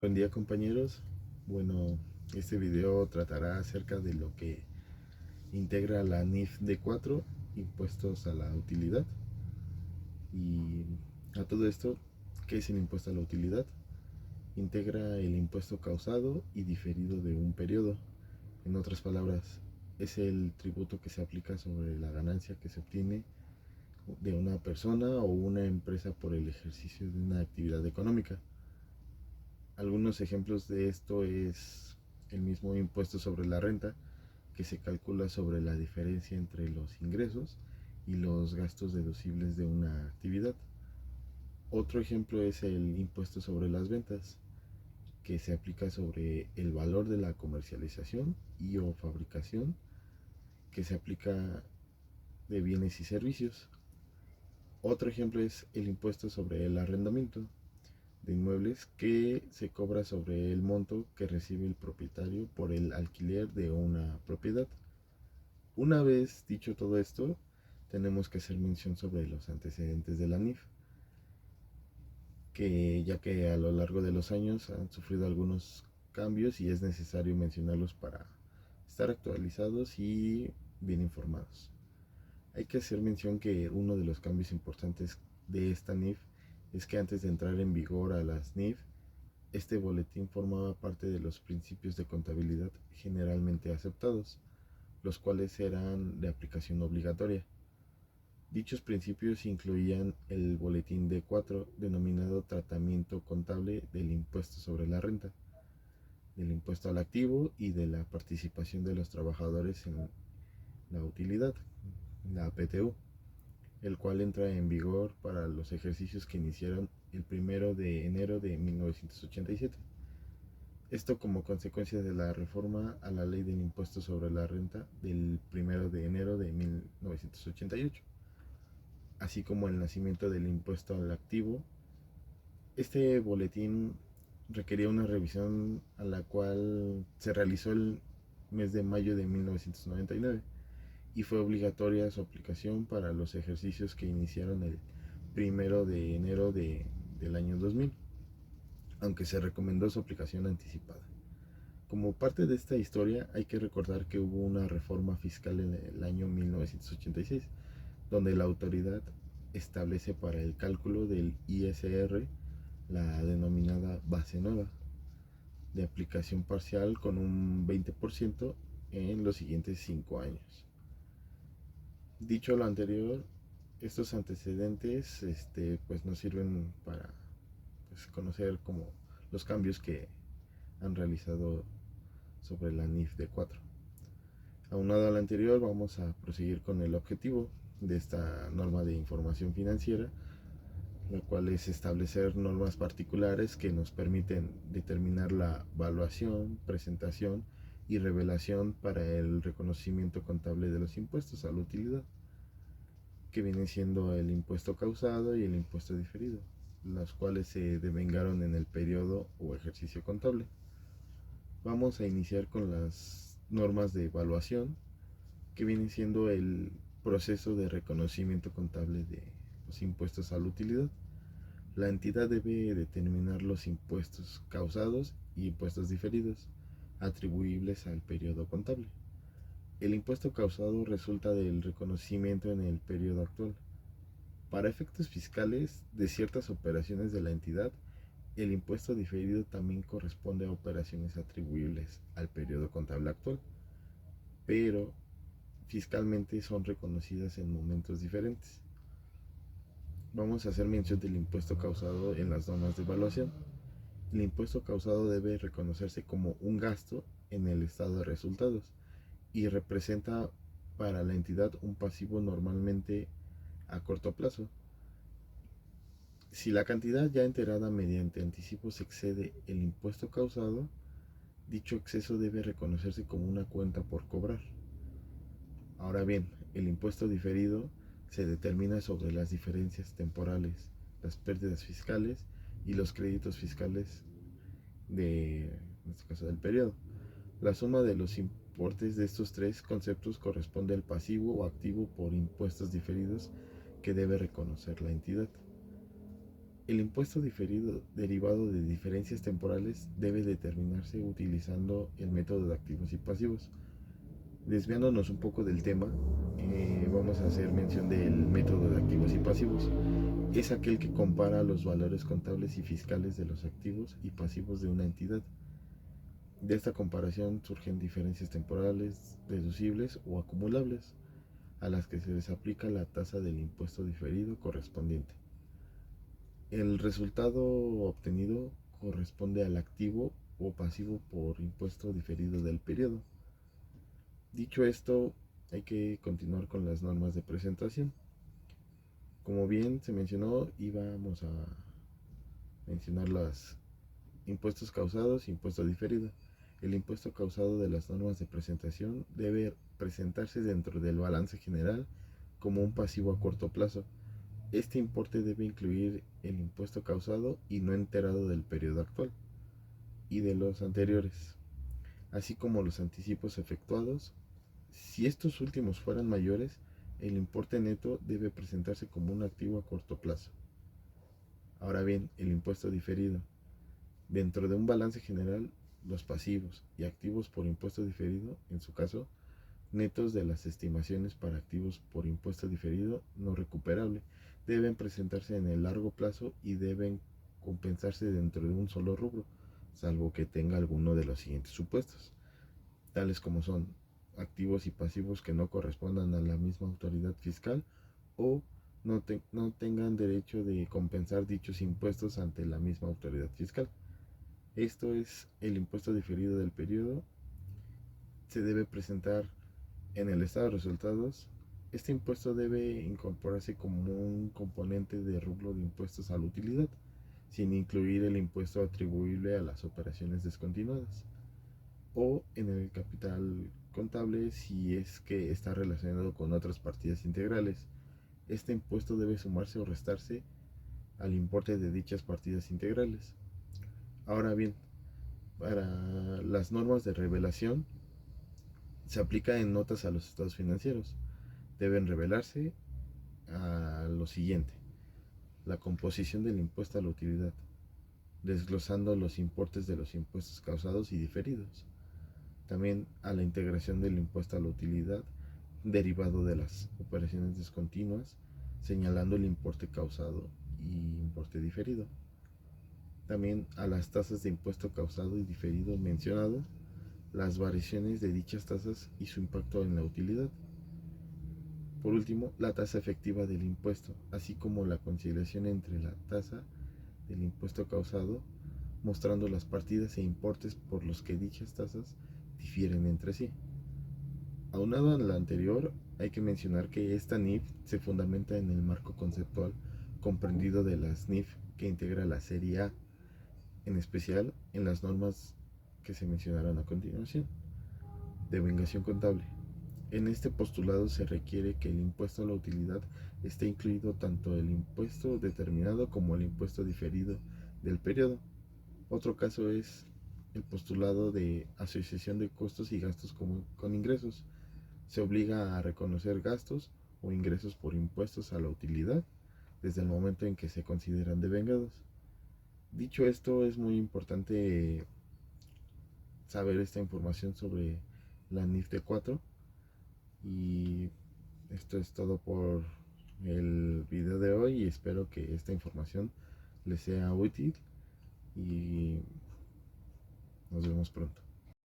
Buen día, compañeros. Bueno, este video tratará acerca de lo que integra la NIF D4, impuestos a la utilidad. Y a todo esto, ¿qué es el impuesto a la utilidad? Integra el impuesto causado y diferido de un periodo. En otras palabras, es el tributo que se aplica sobre la ganancia que se obtiene de una persona o una empresa por el ejercicio de una actividad económica. Algunos ejemplos de esto es el mismo impuesto sobre la renta, que se calcula sobre la diferencia entre los ingresos y los gastos deducibles de una actividad. Otro ejemplo es el impuesto sobre las ventas, que se aplica sobre el valor de la comercialización y o fabricación, que se aplica de bienes y servicios. Otro ejemplo es el impuesto sobre el arrendamiento de inmuebles, que se cobra sobre el monto que recibe el propietario por el alquiler de una propiedad. Una vez dicho todo esto, tenemos que hacer mención sobre los antecedentes de la NIF, que ya que a lo largo de los años han sufrido algunos cambios y es necesario mencionarlos para estar actualizados y bien informados. Hay que hacer mención que uno de los cambios importantes de esta NIF es que antes de entrar en vigor a las NIF, este boletín formaba parte de los principios de contabilidad generalmente aceptados, los cuales eran de aplicación obligatoria. Dichos principios incluían el boletín D4, denominado Tratamiento Contable del Impuesto sobre la Renta, del impuesto al activo y de la participación de los trabajadores en la utilidad, la PTU, el cual entra en vigor para los ejercicios que iniciaron el 1 de enero de 1987. Esto como consecuencia de la reforma a la ley del impuesto sobre la renta del 1 de enero de 1988, así como el nacimiento del impuesto al activo. Este boletín requería una revisión a la cual se realizó el mes de mayo de 1999 y fue obligatoria su aplicación para los ejercicios que iniciaron el 1 de enero del año 2000, aunque se recomendó su aplicación anticipada. Como parte de esta historia, hay que recordar que hubo una reforma fiscal en el año 1986, donde la autoridad establece para el cálculo del ISR la denominada base nueva, de aplicación parcial con un 20% en los siguientes 5 años. Dicho lo anterior, estos antecedentes pues nos sirven para pues, conocer como los cambios que han realizado sobre la NIF D4. Aunado al anterior, vamos a proseguir con el objetivo de esta norma de información financiera, la cual es establecer normas particulares que nos permiten determinar la evaluación, presentación y revelación para el reconocimiento contable de los impuestos a la utilidad, que viene siendo el impuesto causado y el impuesto diferido, las cuales se devengaron en el periodo o ejercicio contable. Vamos a iniciar con las normas de evaluación, que viene siendo el proceso de reconocimiento contable de los impuestos a la utilidad. La entidad debe determinar los impuestos causados y impuestos diferidos atribuibles al periodo contable. El impuesto causado resulta del reconocimiento en el periodo actual. Para efectos fiscales de ciertas operaciones de la entidad, el impuesto diferido también corresponde a operaciones atribuibles al periodo contable actual, pero fiscalmente son reconocidas en momentos diferentes. Vamos a hacer mención del impuesto causado en las normas de evaluación. El impuesto causado debe reconocerse como un gasto en el estado de resultados y representa para la entidad un pasivo normalmente a corto plazo. Si la cantidad ya enterada mediante anticipos excede el impuesto causado, dicho exceso debe reconocerse como una cuenta por cobrar. Ahora bien, el impuesto diferido se determina sobre las diferencias temporales, las pérdidas fiscales y los créditos fiscales en este caso del periodo. La suma de los importes de estos tres conceptos corresponde al pasivo o activo por impuestos diferidos que debe reconocer la entidad. El impuesto diferido derivado de diferencias temporales debe determinarse utilizando el método de activos y pasivos. Desviándonos un poco del tema, vamos a hacer mención del método de activos y pasivos. Es aquel que compara los valores contables y fiscales de los activos y pasivos de una entidad. De esta comparación surgen diferencias temporales, deducibles o acumulables, a las que se les aplica la tasa del impuesto diferido correspondiente. El resultado obtenido corresponde al activo o pasivo por impuesto diferido del periodo. Dicho esto, hay que continuar con las normas de presentación. Como bien se mencionó, íbamos a mencionar los impuestos causados e impuesto diferido. El impuesto causado de las normas de presentación debe presentarse dentro del balance general como un pasivo a corto plazo. Este importe debe incluir el impuesto causado y no enterado del periodo actual y de los anteriores, así como los anticipos efectuados. Si estos últimos fueran mayores, el importe neto debe presentarse como un activo a corto plazo. Ahora bien, el impuesto diferido. Dentro de un balance general, los pasivos y activos por impuesto diferido, en su caso, netos de las estimaciones para activos por impuesto diferido no recuperable, deben presentarse en el largo plazo y deben compensarse dentro de un solo rubro, salvo que tenga alguno de los siguientes supuestos, tales como son activos y pasivos que no correspondan a la misma autoridad fiscal o no tengan derecho de compensar dichos impuestos ante la misma autoridad fiscal. Esto es el impuesto diferido del periodo. Se debe presentar en el estado de resultados. Este impuesto debe incorporarse como un componente de rubro de impuestos a la utilidad, sin incluir el impuesto atribuible a las operaciones descontinuadas, o en el capital contable si es que está relacionado con otras partidas integrales. Este impuesto debe sumarse o restarse al importe de dichas partidas integrales. Ahora bien, para las normas de revelación se aplica en notas a los estados financieros. Deben revelarse a lo siguiente: la composición del impuesto a la utilidad, desglosando los importes de los impuestos causados y diferidos. También a la integración del impuesto a la utilidad derivado de las operaciones discontinuas, señalando el importe causado y importe diferido. También a las tasas de impuesto causado y diferido mencionado, las variaciones de dichas tasas y su impacto en la utilidad. Por último, la tasa efectiva del impuesto, así como la conciliación entre la tasa del impuesto causado, mostrando las partidas e importes por los que dichas tasas difieren entre sí. Aunado a la anterior, hay que mencionar que esta NIF se fundamenta en el marco conceptual comprendido de las NIF que integra la serie A, en especial en las normas que se mencionarán a continuación. Devengación contable. En este postulado se requiere que el impuesto a la utilidad esté incluido tanto el impuesto determinado como el impuesto diferido del periodo. Otro caso es el postulado de asociación de costos y gastos con ingresos. Se obliga a reconocer gastos o ingresos por impuestos a la utilidad desde el momento en que se consideran devengados. Dicho esto, es muy importante saber esta información sobre la NIF T4. Y esto es todo por el video de hoy y espero que esta información les sea útil y nos vemos pronto.